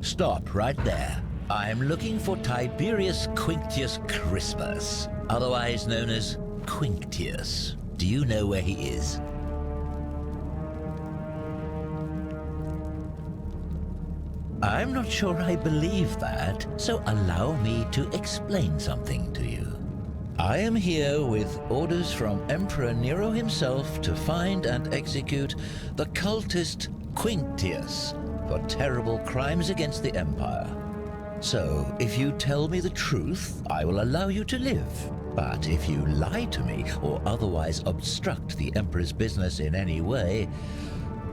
Stop right there. I'm looking for Tiberius Quinctius Crispus, otherwise known as Quinctius. Do you know where he is? I'm not sure I believe that, so allow me to explain something to you. I am here with orders from Emperor Nero himself to find and execute the cultist Quinctius for terrible crimes against the Empire. So, if you tell me the truth, I will allow you to live. But if you lie to me or otherwise obstruct the Emperor's business in any way,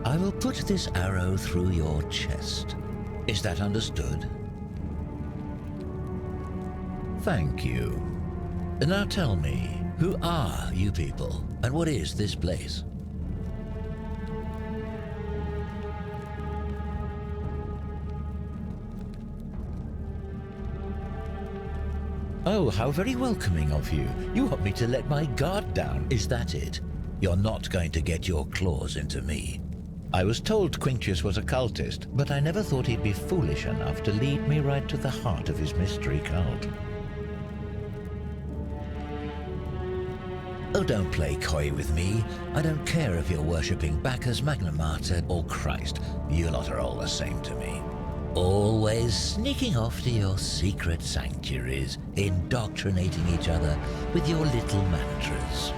I will put this arrow through your chest. Is that understood? Thank you. Now tell me, who are you people, and what is this place? Oh, how very welcoming of you. You want me to let my guard down, is that it? You're not going to get your claws into me. I was told Quinctius was a cultist, but I never thought he'd be foolish enough to lead me right to the heart of his mystery cult. Oh, don't play coy with me. I don't care if you're worshipping Bacchus, Magna Mater, or Christ. You lot are all the same to me. Always sneaking off to your secret sanctuaries, indoctrinating each other with your little mantras.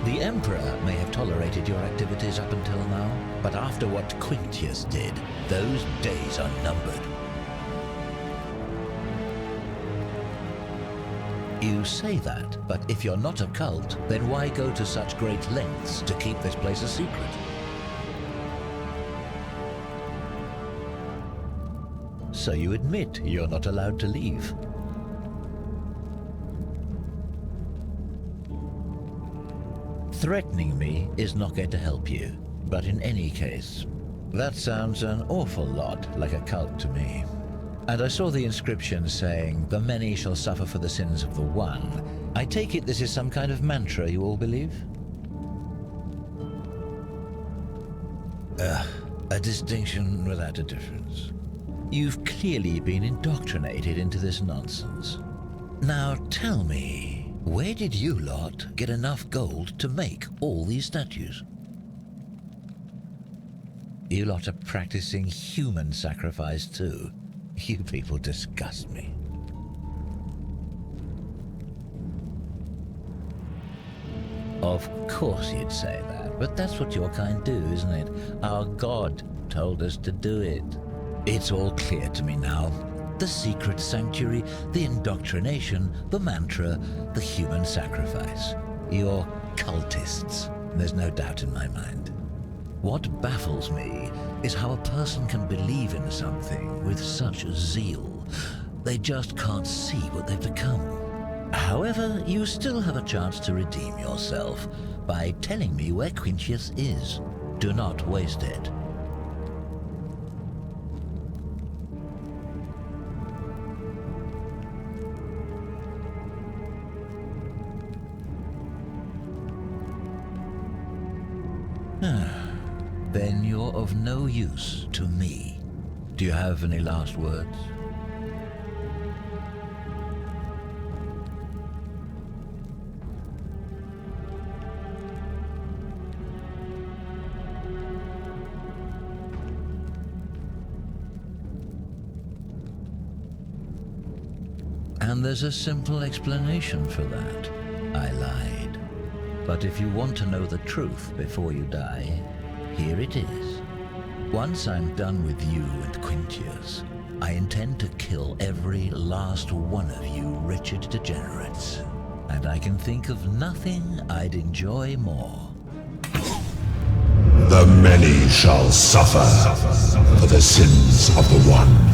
The Emperor may have tolerated your activities up until now, but after what Quinctius did, those days are numbered. You say that, but if you're not a cult, then why go to such great lengths to keep this place a secret? So you admit you're not allowed to leave. Threatening me is not going to help you, but in any case, that sounds an awful lot like a cult to me. And I saw the inscription saying, "The many shall suffer for the sins of the one." I take it this is some kind of mantra you all believe? A distinction without a difference. You've clearly been indoctrinated into this nonsense. Now tell me, where did you lot get enough gold to make all these statues? You lot are practicing human sacrifice too. You people disgust me. Of course you'd say that, but that's what your kind do, isn't it? Our God told us to do it. It's all clear to me now. The secret sanctuary, the indoctrination, the mantra, the human sacrifice. You're cultists, there's no doubt in my mind. What baffles me is how a person can believe in something with such zeal. They just can't see what they've become. However, you still have a chance to redeem yourself by telling me where Quinctius is. Do not waste it. Then you're of no use to me. Do you have any last words? And there's a simple explanation for that. I lied. But if you want to know the truth before you die, here it is. Once I'm done with you and Quinctius, I intend to kill every last one of you wretched degenerates. And I can think of nothing I'd enjoy more. The many shall suffer for the sins of the one.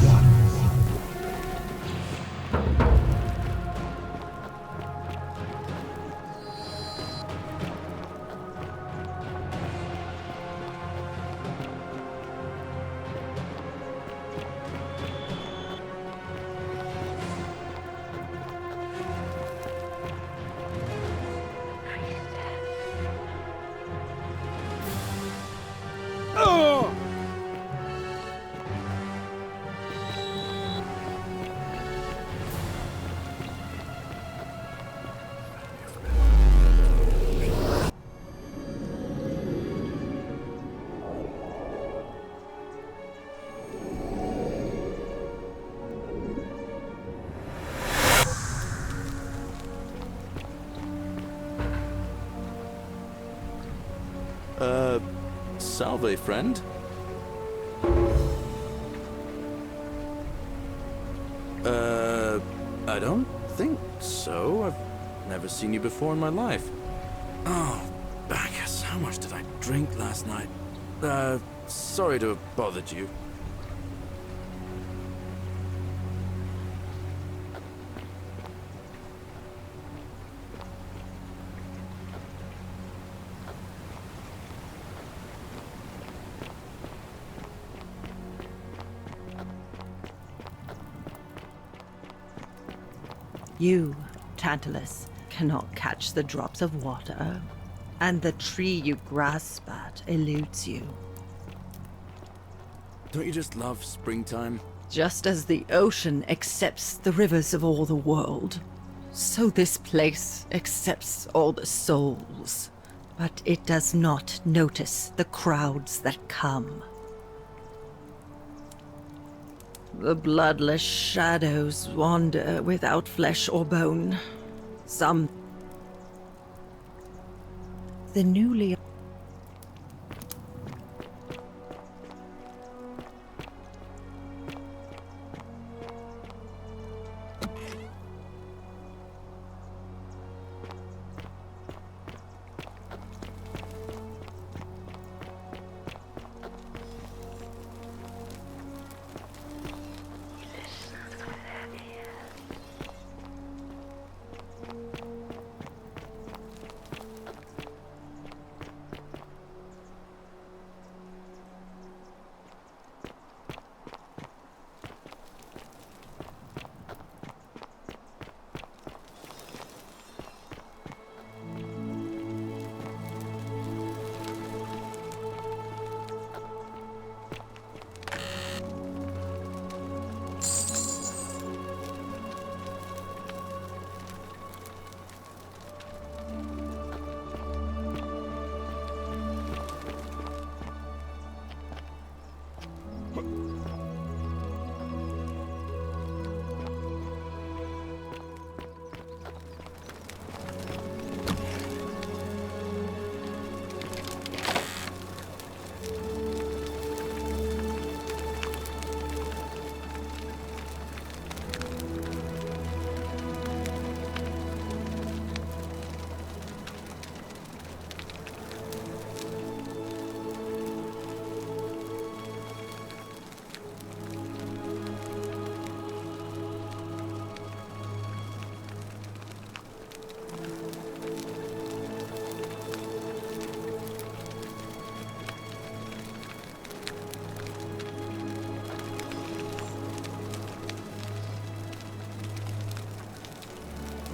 Salve, friend. I don't think so. I've never seen you before in my life. Oh, Bacchus, how much did I drink last night? Sorry to have bothered you. You, Tantalus, cannot catch the drops of water, and the tree you grasp at eludes you. Don't you just love springtime? Just as the ocean accepts the rivers of all the world, so this place accepts all the souls. But it does not notice the crowds that come. The bloodless shadows wander without flesh or bone. Some... The newly...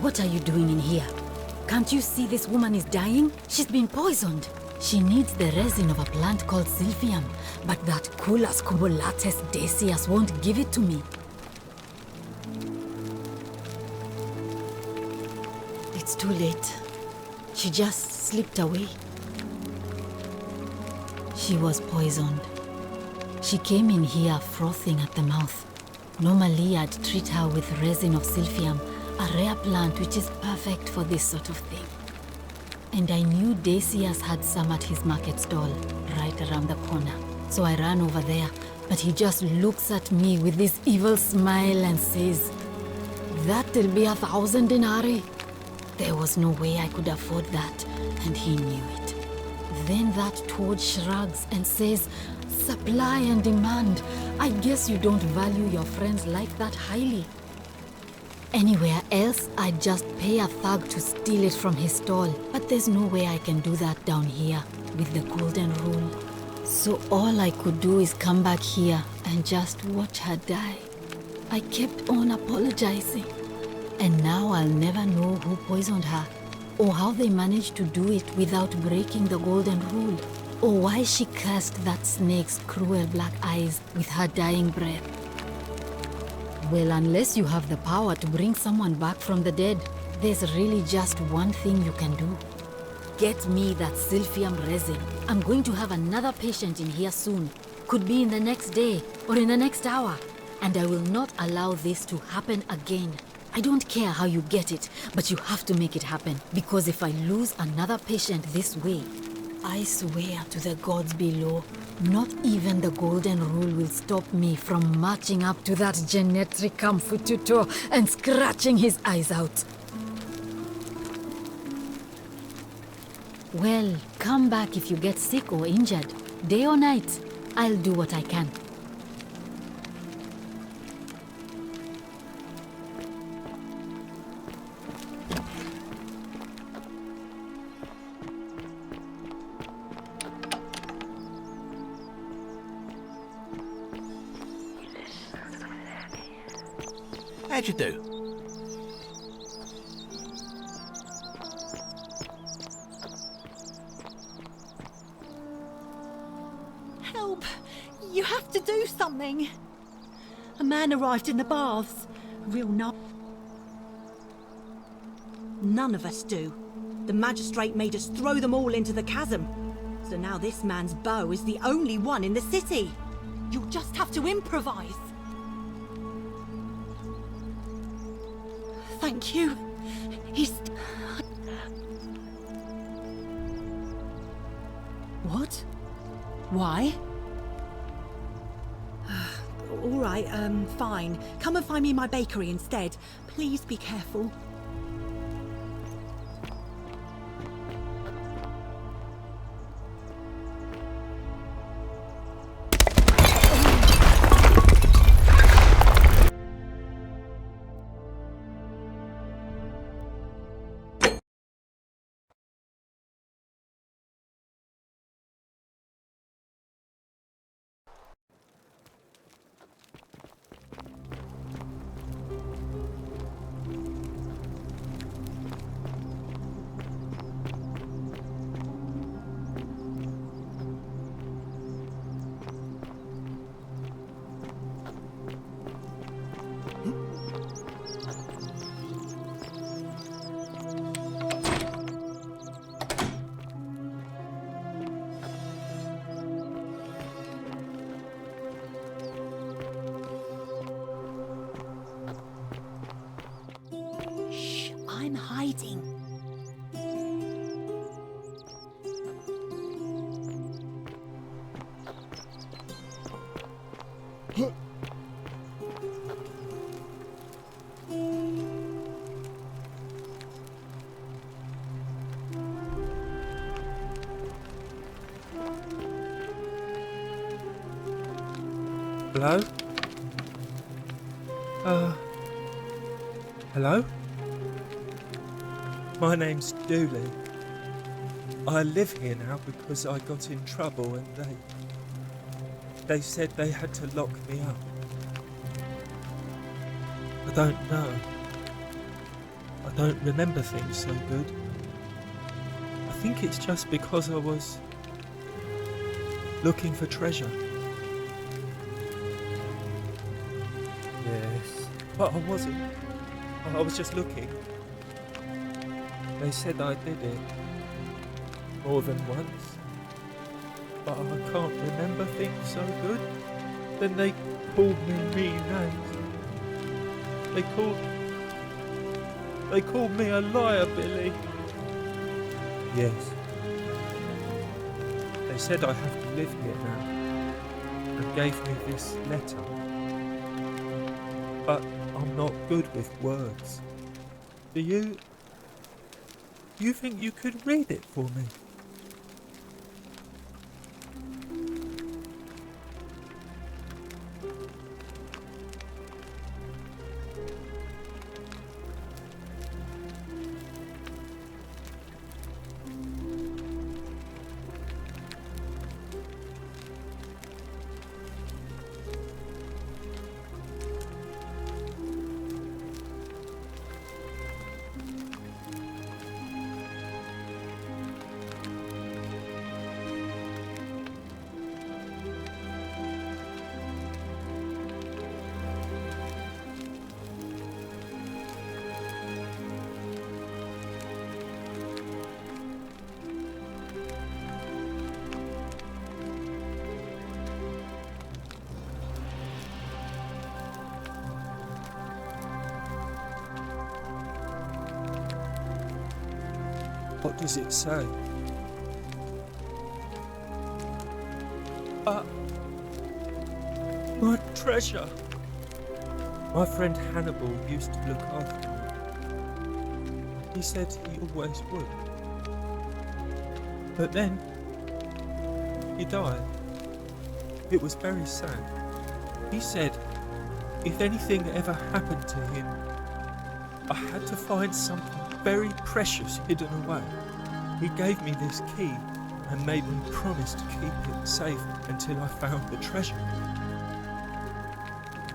What are you doing in here? Can't you see this woman is dying? She's been poisoned. She needs the resin of a plant called Silphium, but that Culus cubulatus Decius won't give it to me. It's too late. She just slipped away. She was poisoned. She came in here frothing at the mouth. Normally I'd treat her with resin of Silphium, a rare plant which is perfect for this sort of thing. And I knew Decius had some at his market stall, right around the corner. So I ran over there, but he just looks at me with this evil smile and says, "That'll be 1,000 denarii." There was no way I could afford that, and he knew it. Then that toad shrugs and says, "Supply and demand. I guess you don't value your friend's life that highly." Anywhere else, I'd just pay a thug to steal it from his stall. But there's no way I can do that down here, with the golden rule. So all I could do is come back here and just watch her die. I kept on apologizing. And now I'll never know who poisoned her, or how they managed to do it without breaking the golden rule, or why she cursed that snake's cruel black eyes with her dying breath. Well, unless you have the power to bring someone back from the dead, there's really just one thing you can do. Get me that Silphium resin. I'm going to have another patient in here soon. Could be in the next day, or in the next hour. And I will not allow this to happen again. I don't care how you get it, but you have to make it happen. Because if I lose another patient this way, I swear to the gods below, not even the golden rule will stop me from marching up to that genetic tutor and scratching his eyes out. Well, come back if you get sick or injured. Day or night, I'll do what I can. How'd you do? Help! You have to do something! A man arrived in the baths. Real None of us do. The magistrate made us throw them all into the chasm. So now this man's bow is the only one in the city. You'll just have to improvise. Thank you. He's... What? Why? All right, fine. Come and find me in my bakery instead. Please be careful. I'm hiding. Hello? Hello? My name's Dooley. I live here now because I got in trouble and they said they had to lock me up. I don't know. I don't remember things so good. I think it's just because I was looking for treasure. Yes, but I wasn't. I was just looking. They said I did it more than once, but I can't remember things so good. Then they called me mean names. They called me a liar, Billy. Yes. They said I have to live here now and gave me this letter. But I'm not good with words. Do you think you could read it for me? What does it say? My treasure! My friend Hannibal used to look after me. He said he always would. But then, he died. It was very sad. He said if anything ever happened to him, I had to find something very precious hidden away. He gave me this key and made me promise to keep it safe until I found the treasure.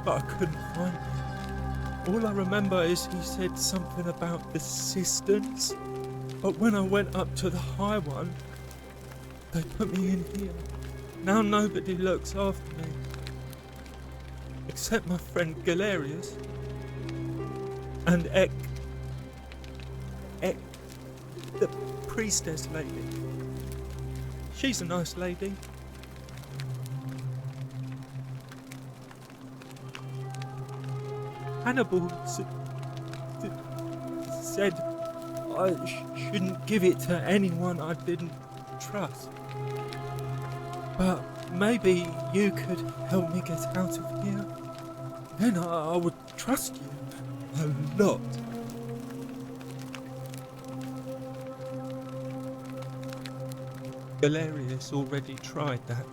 But I couldn't find it. All I remember is he said something about the cisterns, but when I went up to the high one, they put me in here. Now nobody looks after me, except my friend Galerius and Ek, the priestess lady. She's a nice lady. Hannibal said I shouldn't give it to anyone I didn't trust. But maybe you could help me get out of here. Then I would trust you a lot. Galerius already tried that.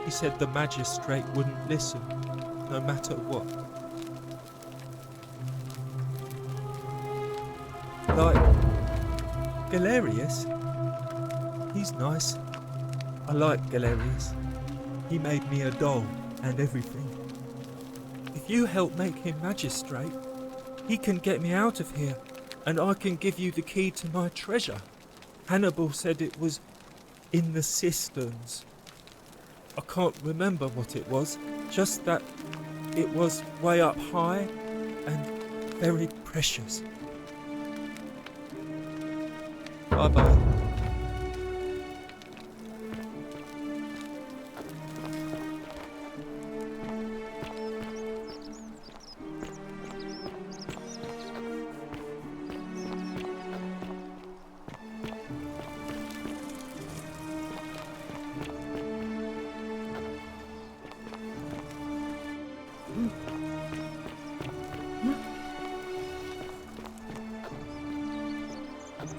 He said the magistrate wouldn't listen, no matter what. Like, Galerius? He's nice. I like Galerius. He made me a doll and everything. If you help make him magistrate, he can get me out of here, and I can give you the key to my treasure. Hannibal said it was in the cisterns. I can't remember what it was, just that it was way up high and very precious. Bye-bye.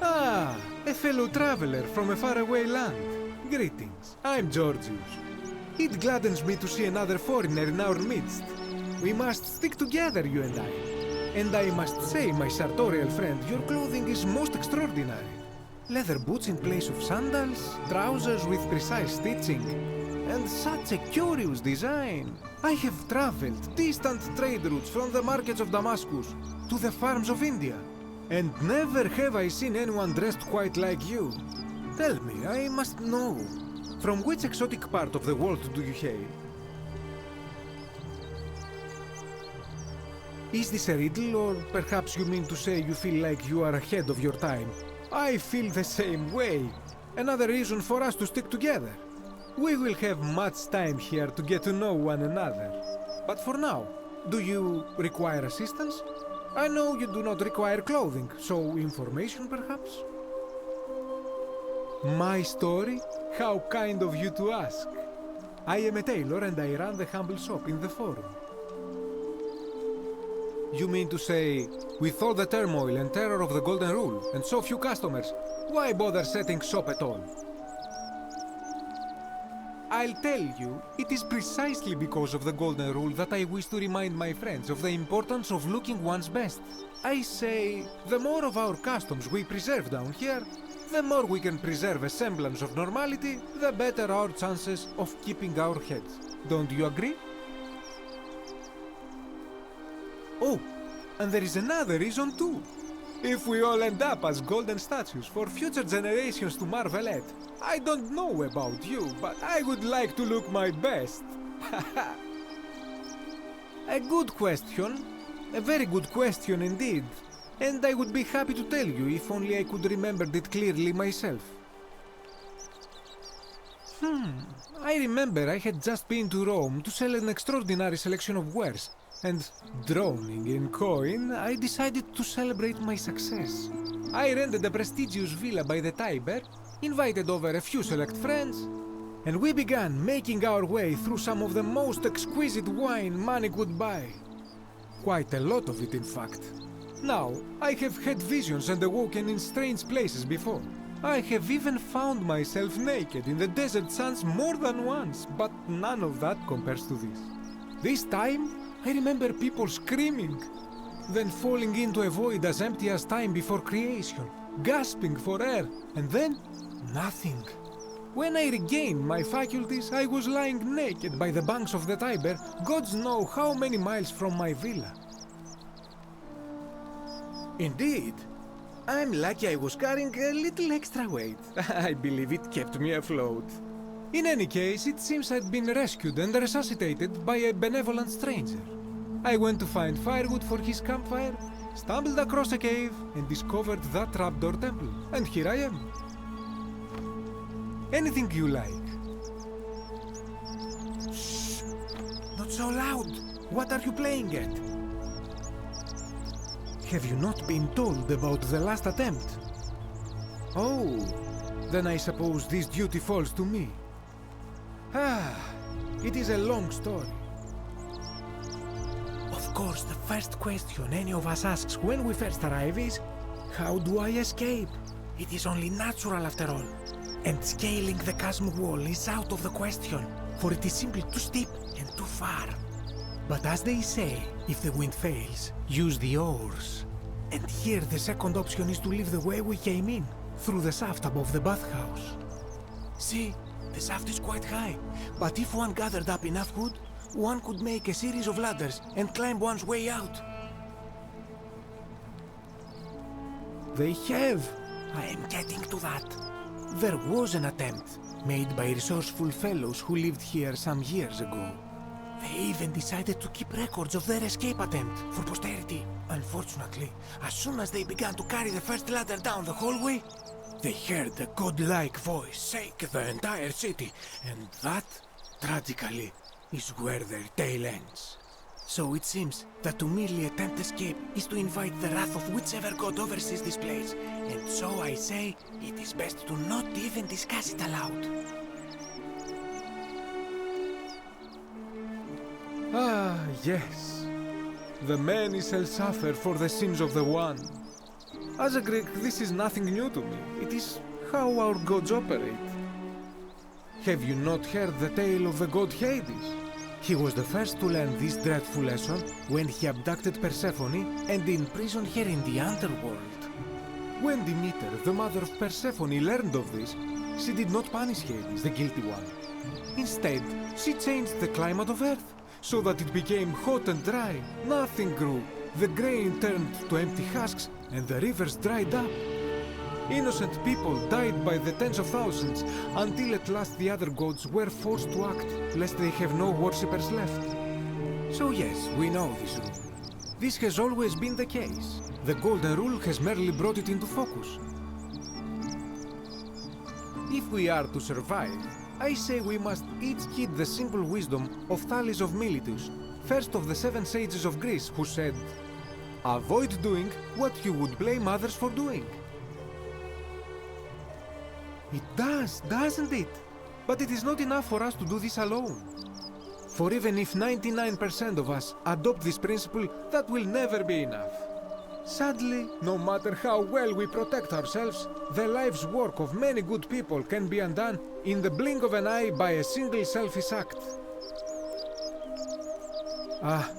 Ah, a fellow traveler from a faraway land. Greetings, I'm Georgius. It gladdens me to see another foreigner in our midst. We must stick together, you and I. And I must say, my sartorial friend, your clothing is most extraordinary. Leather boots in place of sandals, trousers with precise stitching, and such a curious design. I have traveled distant trade routes from the markets of Damascus to the farms of India, and never have I seen anyone dressed quite like you. Tell me, I must know, from which exotic part of the world do you hail? Is this a riddle, or perhaps you mean to say you feel like you are ahead of your time? I feel the same way. Another reason for us to stick together. We will have much time here to get to know one another. But for now, do you require assistance? I know you do not require clothing, so information perhaps? My story? How kind of you to ask. I am a tailor and I run the humble shop in the forum. You mean to say, with all the turmoil and terror of the Golden Rule, and so few customers, why bother setting shop at all? I'll tell you, it is precisely because of the Golden Rule that I wish to remind my friends of the importance of looking one's best. I say, the more of our customs we preserve down here, the more we can preserve a semblance of normality, the better our chances of keeping our heads. Don't you agree? Oh, and there is another reason too. If we all end up as golden statues for future generations to marvel at, I don't know about you, but I would like to look my best. A good question. A very good question indeed. And I would be happy to tell you if only I could remember it clearly myself. I remember I had just been to Rome to sell an extraordinary selection of wares, and drowning in coin, I decided to celebrate my success. I rented a prestigious villa by the Tiber, invited over a few select friends, and we began making our way through some of the most exquisite wine money could buy. Quite a lot of it, in fact. Now, I have had visions and awoken in strange places before. I have even found myself naked in the desert sands more than once, but none of that compares to this. This time, I remember people screaming, then falling into a void as empty as time before creation, gasping for air, and then nothing. When I regained my faculties, I was lying naked by the banks of the Tiber, gods know how many miles from my villa. Indeed. I'm lucky I was carrying a little extra weight. I believe it kept me afloat. In any case, it seems I'd been rescued and resuscitated by a benevolent stranger. I went to find firewood for his campfire, stumbled across a cave, and discovered that trapdoor temple. And here I am. Anything you like. Shh! Not so loud! What are you playing at? Have you not been told about the last attempt? Oh, then I suppose this duty falls to me. It is a long story. Of course, the first question any of us asks when we first arrive is, how do I escape? It is only natural after all. And scaling the chasm wall is out of the question, for it is simply too steep and too far. But as they say, if the wind fails, use the oars. And here the second option is to leave the way we came in, through the shaft above the bathhouse. See, the shaft is quite high, but if one gathered up enough wood, one could make a series of ladders and climb one's way out. They have. I am getting to that. There was an attempt, made by resourceful fellows who lived here some years ago. They even decided to keep records of their escape attempt for posterity. Unfortunately, as soon as they began to carry the first ladder down the hallway, they heard a godlike voice shake the entire city, and that, tragically, is where their tale ends. So it seems that to merely attempt escape is to invite the wrath of whichever god oversees this place, and so I say it is best to not even discuss it aloud. Ah, yes. The many shall suffer for the sins of the one. As a Greek, this is nothing new to me. It is how our gods operate. Have you not heard the tale of the god Hades? He was the first to learn this dreadful lesson when he abducted Persephone and imprisoned her in the underworld. When Demeter, the mother of Persephone, learned of this, she did not punish Hades, the guilty one. Instead, she changed the climate of Earth, so that it became hot and dry. Nothing grew. The grain turned to empty husks, and the rivers dried up. Innocent people died by the tens of thousands, until at last the other gods were forced to act, lest they have no worshippers left. So yes, we know this rule. This has always been the case. The Golden Rule has merely brought it into focus. If we are to survive, I say we must each heed the simple wisdom of Thales of Miletus, first of the 7 sages of Greece, who said, "Avoid doing what you would blame others for doing." It does, doesn't it? But it is not enough for us to do this alone. For even if 99% of us adopt this principle, that will never be enough. Sadly, no matter how well we protect ourselves, the life's work of many good people can be undone in the blink of an eye by a single selfish act. Ah,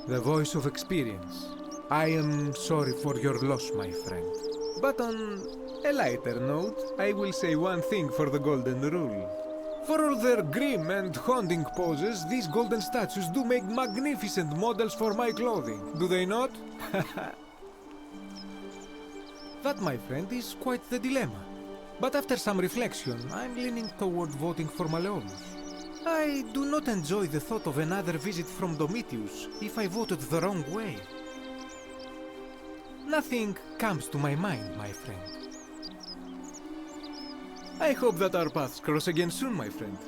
the voice of experience. I am sorry for your loss, my friend. But on a lighter note, I will say one thing for the Golden Rule. For all their grim and haunting poses, these golden statues do make magnificent models for my clothing, do they not? That, my friend, is quite the dilemma. But after some reflection, I'm leaning toward voting for Malleolus. I do not enjoy the thought of another visit from Domitius if I voted the wrong way. Nothing comes to my mind, my friend. I hope that our paths cross again soon, my friend.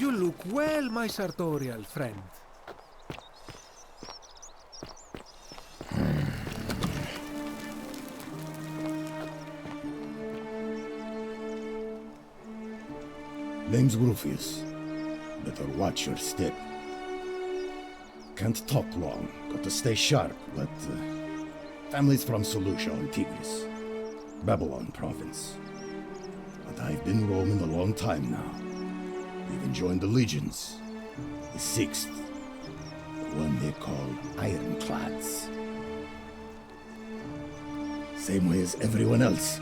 You look well, my sartorial friend. Name's Rufius. Better watch your step. Can't talk long, got to stay sharp, but family's from Seleucia on Tigris, Babylon province. But I've been roaming a long time now. Even joined the legions, the 6th, the one they call Ironclads. Same way as everyone else.